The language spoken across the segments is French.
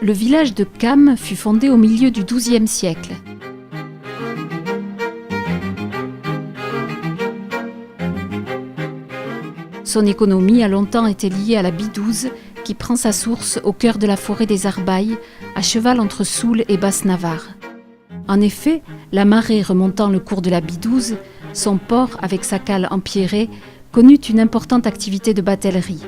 Le village de Cam fut fondé au milieu du XIIe siècle. Son économie a longtemps été liée à la Bidouze, qui prend sa source au cœur de la forêt des Arbailles, à cheval entre Soule et Basse-Navarre. En effet, la marée remontant le cours de la Bidouze, son port, avec sa cale empierrée, connut une importante activité de batellerie.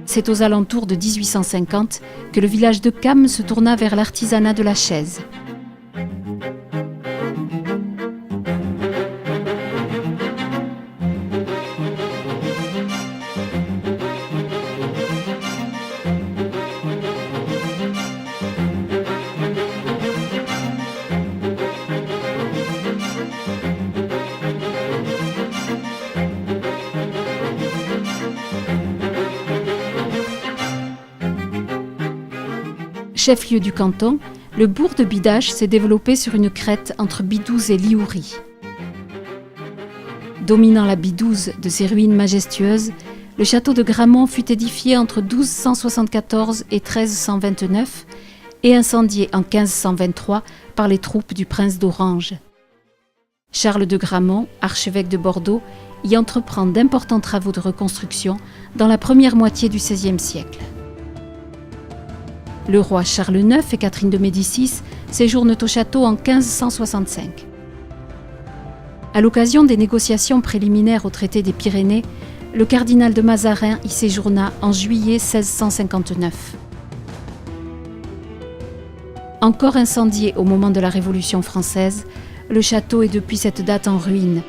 C'est aux alentours de 1850 que le village de Cam se tourna vers l'artisanat de la chaise. Chef-lieu du canton, le bourg de Bidache s'est développé sur une crête entre Bidouze et Lioury. Dominant la Bidouze de ses ruines majestueuses, le château de Gramont fut édifié entre 1274 et 1329 et incendié en 1523 par les troupes du prince d'Orange. Charles de Gramont, archevêque de Bordeaux, y entreprend d'importants travaux de reconstruction dans la première moitié du XVIe siècle. Le roi Charles IX et Catherine de Médicis séjournent au château en 1565. À l'occasion des négociations préliminaires au traité des Pyrénées, le cardinal de Mazarin y séjourna en juillet 1659. Encore incendié au moment de la Révolution française, le château est depuis cette date en ruine.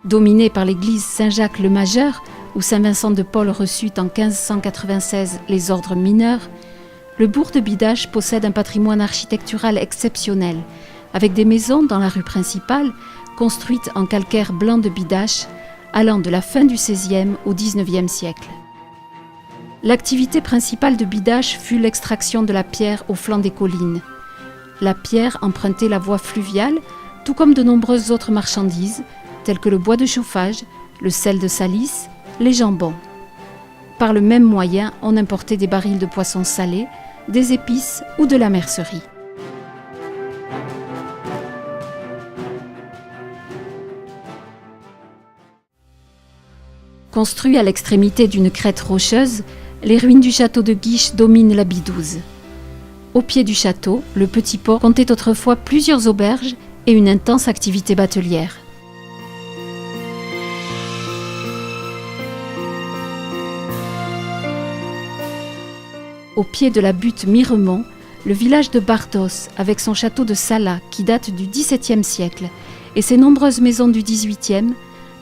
Dominé par l'église Saint-Jacques-le-Majeur, où Saint-Vincent de Paul reçut en 1596 les ordres mineurs, le bourg de Bidache possède un patrimoine architectural exceptionnel, avec des maisons dans la rue principale, construites en calcaire blanc de Bidache, allant de la fin du XVIe au XIXe siècle. L'activité principale de Bidache fut l'extraction de la pierre au flanc des collines. La pierre empruntait la voie fluviale, tout comme de nombreuses autres marchandises, tels que le bois de chauffage, le sel de Salis, les jambons. Par le même moyen, on importait des barils de poissons salés, des épices ou de la mercerie. Construit à l'extrémité d'une crête rocheuse, les ruines du château de Guiche dominent la Bidouze. Au pied du château, le petit port comptait autrefois plusieurs auberges et une intense activité batelière. Au pied de la butte Miremont, le village de Bardos, avec son château de Salat qui date du XVIIe siècle et ses nombreuses maisons du XVIIIe,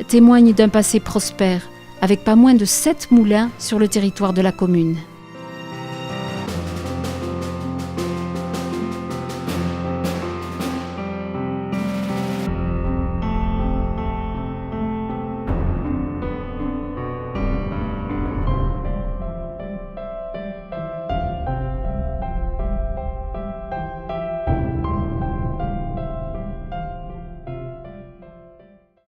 témoignent d'un passé prospère, avec pas moins de 7 moulins sur le territoire de la commune.